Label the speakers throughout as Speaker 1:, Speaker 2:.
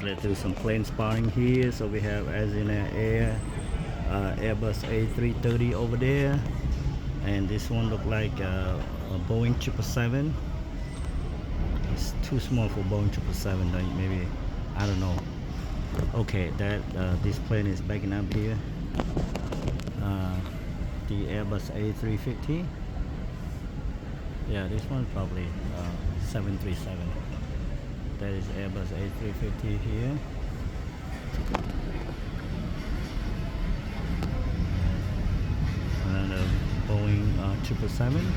Speaker 1: guys, let's do some plane spotting here. So we have Azina Air Airbus A330 over there, and this one look like a Boeing 777. It's too small for Boeing 777, maybe, I don't know. Okay, that this plane is backing up here. The Airbus A350. Yeah, this one probably 737. That is Airbus A350 here. Another Boeing 777.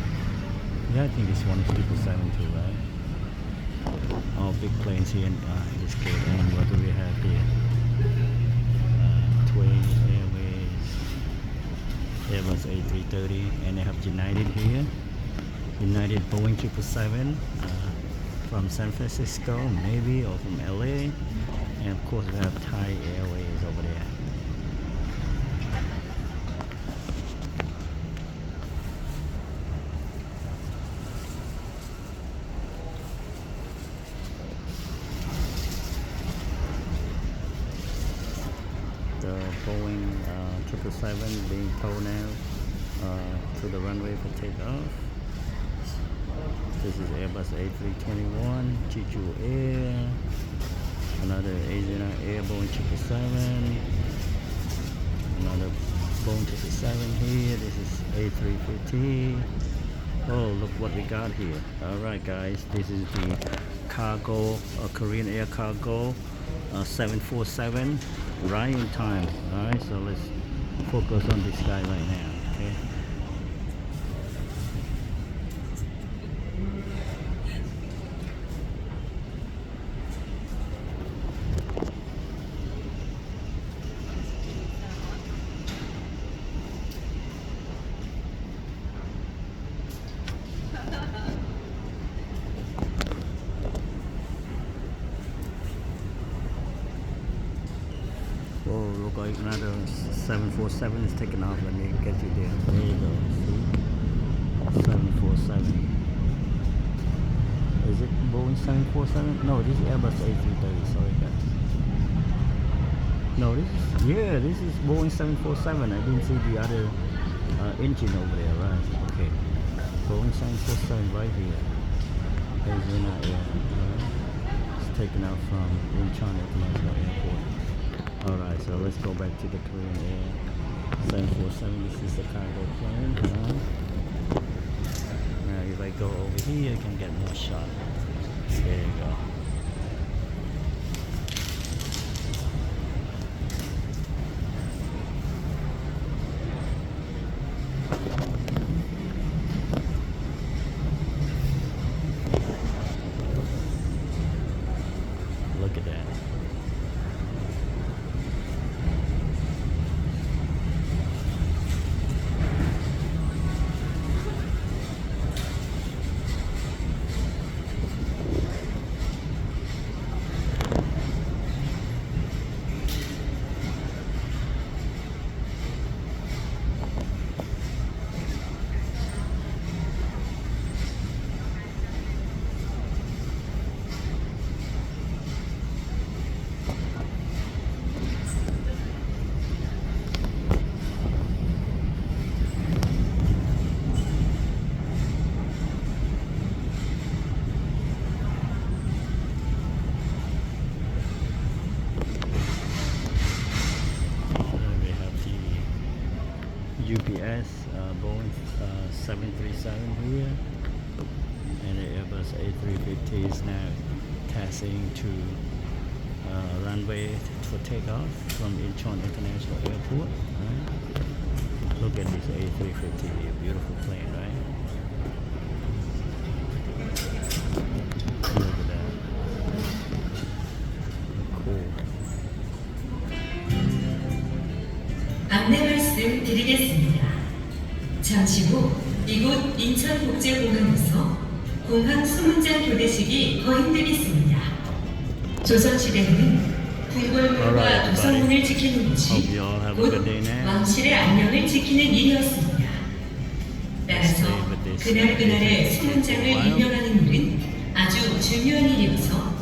Speaker 1: Yeah, I think this one is 777 too, right? All big planes here in this case. And what do we have here? Twin Airways, Airbus A330, and they have United here. United Boeing 777 from San Francisco, maybe, or from LA, and of course we have Thai Airways over there. The Boeing 777 being towed now to the runway for takeoff. This is Airbus A321, Jeju Air, another Asiana Air Boeing 777, another Boeing 777 here. This is A350. Oh, look what we got here. Alright guys, this is the cargo, Korean Air Cargo 747, right in time. Alright, so let's focus on this guy right now. Okay. Oh, look like another 747 is taking off. Let me get you there. There you go. See? 747. Is it Boeing 747? No, this is Airbus A330. Sorry, guys. No, this is Boeing 747. I didn't see the other engine over there, right? Okay. Boeing 747 right here. Asiana Air. It's taken out from Incheon International Airport. Alright, so let's go back to the Korean Air 747. This is the cargo plane. Now if I go over here, I can get more shot. There you go. Look at that. UPS Boeing 737 here, and the Airbus A350 is now taxiing to runway for takeoff from Incheon International Airport. Right? Look at this A350 here, beautiful plane, right? Look at that. Cool.
Speaker 2: 안내 말씀드리겠습니다. 잠시 후 이곳 인천국제공항에서 공항 수문장 교대식이 거행되겠습니다. 조선시대에는 궁궐문과 도성문을 지키는 것이 곧 왕실의 안녕을 지키는 일이었습니다. 따라서 그날그날의 수문장을 임명하는 일은 아주 중요한 일이어서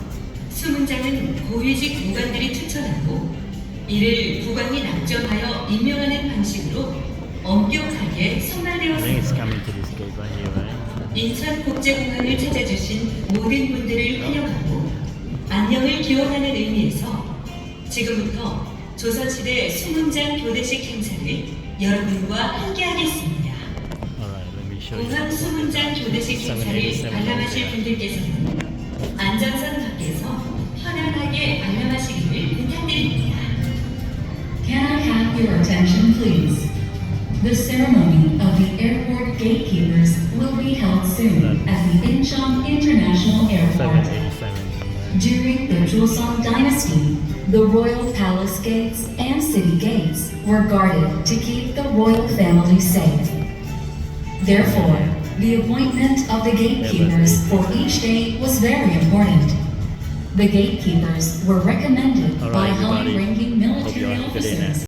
Speaker 2: 수문장은 고위직 보관들이 추천하고 이를 국왕이 낙점하여 임명하는 방식으로 엄격하게
Speaker 1: I think it's
Speaker 2: 선발되었습니다.
Speaker 1: coming to this gate right here, right?
Speaker 2: 인천 국제공항을 찾아주신 모든 분들을 환영하고 안녕을 기원하는 의미에서 지금부터 조선시대 수문장 교대식 행사를 여러분과 함께하겠습니다.
Speaker 1: Alright, let me show you.
Speaker 2: 공항 수문장 교대식 행사를 관람하실 분들께서는 안전선 밖에서 편안하게 관람하시기를 부탁드립니다.
Speaker 3: Can I have your attention, please? The ceremony of the airport gatekeepers will be held soon at the Incheon International Airport.
Speaker 1: 787.
Speaker 3: During the Joseon Dynasty, the royal palace gates and city gates were guarded to keep the royal family safe. Therefore, the appointment of the gatekeepers for each day was very important. The gatekeepers were recommended
Speaker 1: All
Speaker 3: by
Speaker 1: right, everybody.
Speaker 3: high-ranking
Speaker 1: Hope you
Speaker 3: military
Speaker 1: have a good day now.
Speaker 3: officers